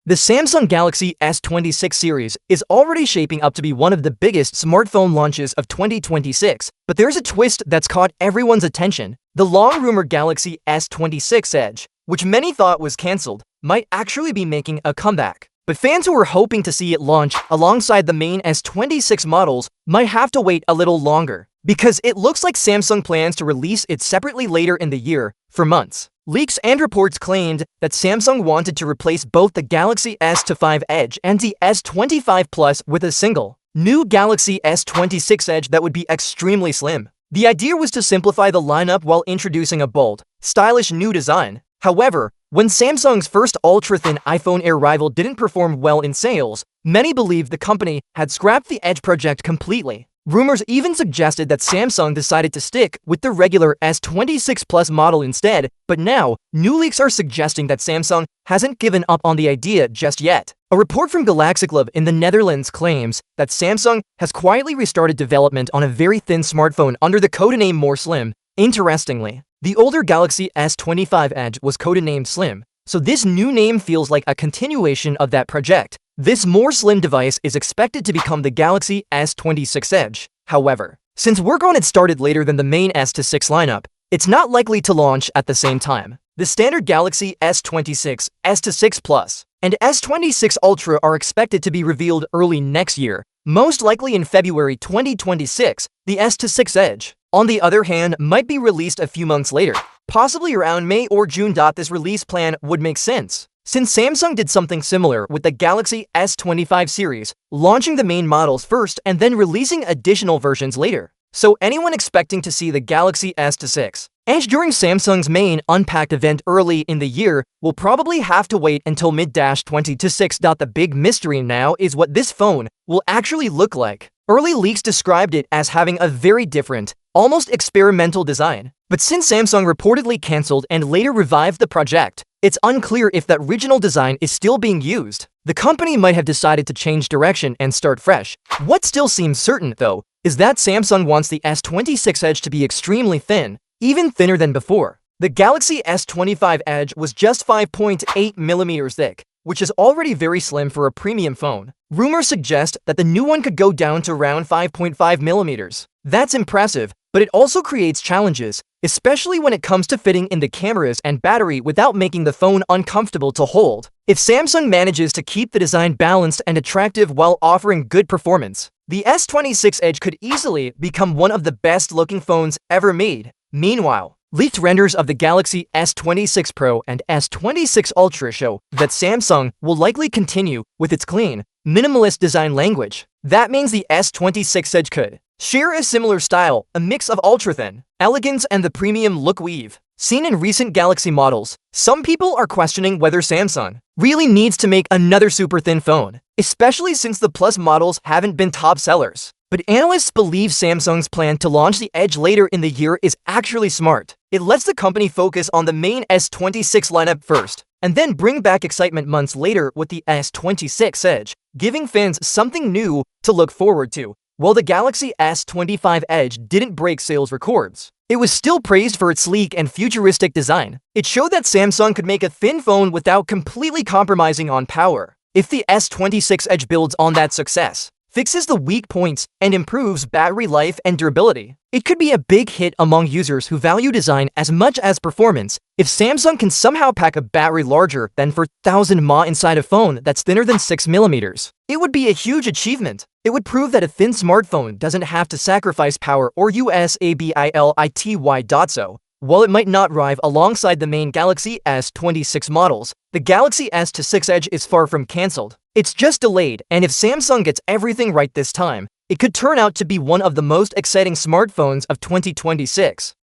The Samsung Galaxy S26 series is already shaping up to be one of the biggest smartphone launches of 2026, but there's a twist that's caught everyone's attention. The long-rumored Galaxy S26 Edge, which many thought was cancelled, might actually be making a comeback. But fans who were hoping to see it launch alongside the main S26 models might have to wait a little longer, because it looks like Samsung plans to release it separately later in the year for months. Leaks and reports claimed that Samsung wanted to replace both the Galaxy S25 Edge and the S25 Plus with a single, new Galaxy S26 Edge that would be extremely slim. The idea was to simplify the lineup while introducing a bold, stylish new design. However, when Samsung's first ultra-thin iPhone Air rival didn't perform well in sales, many believed the company had scrapped the Edge project completely. Rumors even suggested that Samsung decided to stick with the regular S26 Plus model instead, but now, new leaks are suggesting that Samsung hasn't given up on the idea just yet. A report from Galaxy in the Netherlands claims that Samsung has quietly restarted development on a very thin smartphone under the codename More Slim. Interestingly, the older Galaxy S25 Edge was codenamed Slim, so this new name feels like a continuation of that project. This more slim device is expected to become the Galaxy S26 Edge. However, since work on it started later than the main S26 lineup, it's not likely to launch at the same time. The standard Galaxy S26, S26 Plus, and S26 Ultra are expected to be revealed early next year, most likely in February 2026. The S26 Edge, on the other hand, might be released a few months later, possibly around May or June. This release plan would make sense, since Samsung did something similar with the Galaxy S25 series, launching the main models first and then releasing additional versions later. So anyone expecting to see the Galaxy S26 Edge during Samsung's main Unpacked event early in the year will probably have to wait until mid-2026. The big mystery now is what this phone will actually look like. Early leaks described it as having a very different, almost experimental design. But since Samsung reportedly cancelled and later revived the project, it's unclear if that original design is still being used. The company might have decided to change direction and start fresh. What still seems certain, though, is that Samsung wants the S26 Edge to be extremely thin, even thinner than before. The Galaxy S25 Edge was just 5.8mm thick, which is already very slim for a premium phone. Rumors suggest that the new one could go down to around 5.5mm. That's impressive, but it also creates challenges, especially when it comes to fitting in the cameras and battery without making the phone uncomfortable to hold. If Samsung manages to keep the design balanced and attractive while offering good performance, the S26 Edge could easily become one of the best-looking phones ever made. Meanwhile, leaked renders of the Galaxy S26 Pro and S26 Ultra show that Samsung will likely continue with its clean, minimalist design language. That means the S26 Edge could share a similar style, a mix of ultra-thin elegance and the premium look we've seen in recent Galaxy models. Some people are questioning whether Samsung really needs to make another super thin phone, especially since the Plus models haven't been top sellers. But analysts believe Samsung's plan to launch the Edge later in the year is actually smart. It lets the company focus on the main S26 lineup first, and then bring back excitement months later with the S26 Edge, giving fans something new to look forward to. While the Galaxy S25 Edge didn't break sales records, it was still praised for its sleek and futuristic design. It showed that Samsung could make a thin phone without completely compromising on power. If the S26 Edge builds on that success, fixes the weak points, and improves battery life and durability, it could be a big hit among users who value design as much as performance. If Samsung can somehow pack a battery larger than 4000 mAh inside a phone that's thinner than 6mm, it would be a huge achievement. It would prove that a thin smartphone doesn't have to sacrifice power or usability. So, while it might not arrive alongside the main Galaxy S26 models, the Galaxy S26 Edge is far from cancelled. It's just delayed, and if Samsung gets everything right this time, it could turn out to be one of the most exciting smartphones of 2026.